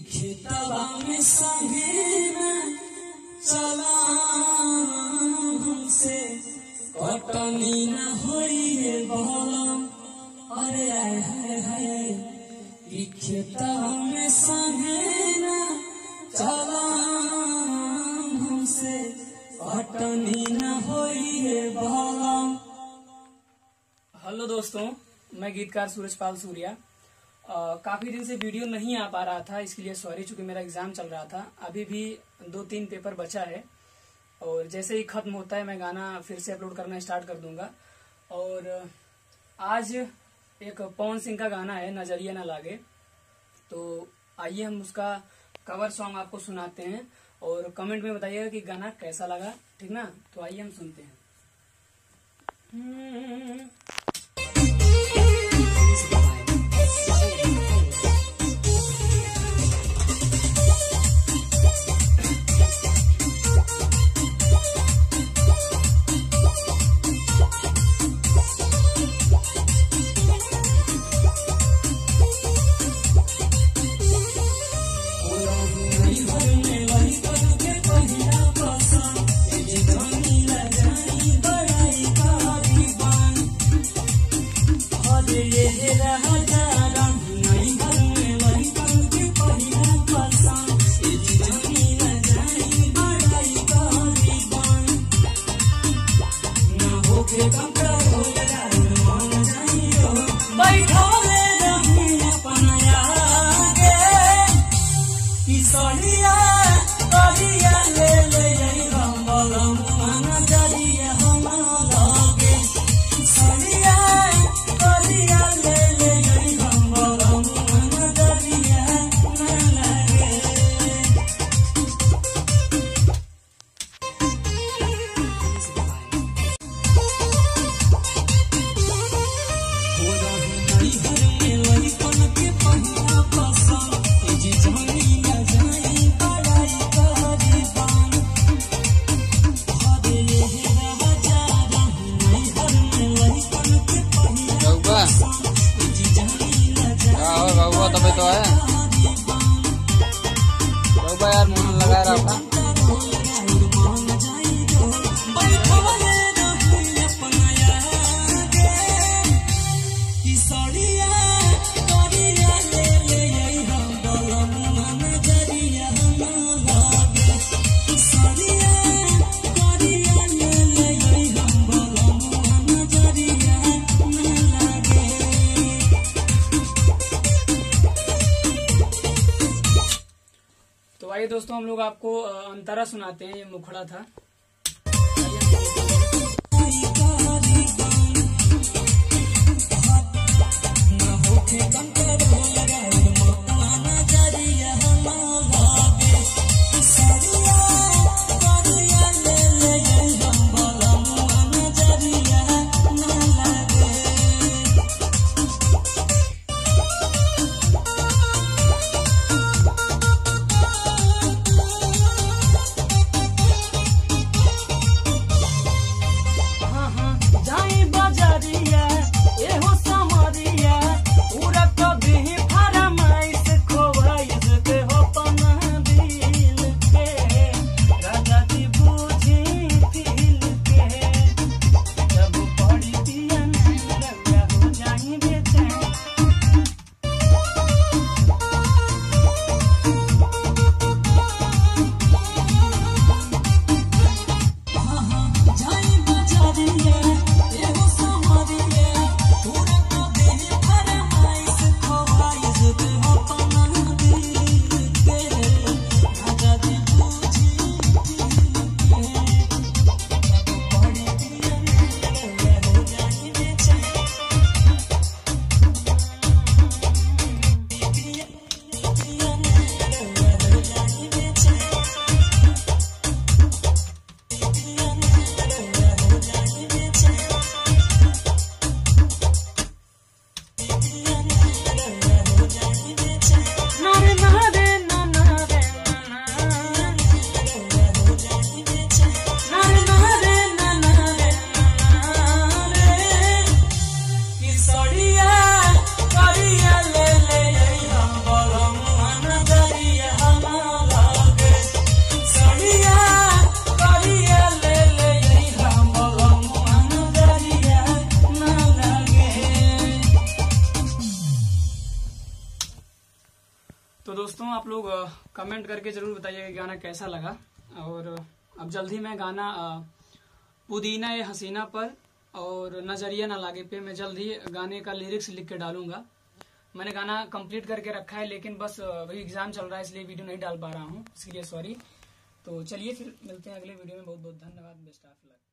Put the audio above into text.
खेतवा में संगेना चला हमसे कटनी न होई है बहलम। अरे आए हाय हाय खेतवा में संगेना चला हमसे कटनी न होई है बहलम। हेलो दोस्तों, मैं गीतकार सूरज पाल सूर्या। काफी दिन से वीडियो नहीं आ पा रहा था, इसके लिए सॉरी, चूंकि मेरा एग्जाम चल रहा था। अभी भी 2-3 पेपर बचा है और जैसे ही खत्म होता है मैं गाना फिर से अपलोड करना स्टार्ट कर दूंगा। और आज एक पवन सिंह का गाना है नजरिया न लागे, तो आइए हम उसका कवर सॉन्ग आपको सुनाते हैं और कमेंट में बताइएगा कि गाना कैसा लगा, ठीक ना। तो आइए हम सुनते हैं। तभी तो है यार, मन लगा रहा था। आइए दोस्तों, हम लोग आपको अंतरा सुनाते हैं। ये मुखड़ा था। आप लोग कमेंट करके जरूर बताइएगा कि गाना कैसा लगा। और अब जल्दी मैं गाना पुदीना ये हसीना पर और नजरिया ना लागे पे मैं जल्दी गाने का लिरिक्स लिख के डालूंगा। मैंने गाना कंप्लीट करके रखा है, लेकिन बस वही एग्जाम चल रहा है इसलिए वीडियो नहीं डाल पा रहा हूँ, इसके लिए सॉरी। तो चलिए फिर मिलते हैं अगले वीडियो में। बहुत बहुत धन्यवाद। Best of luck.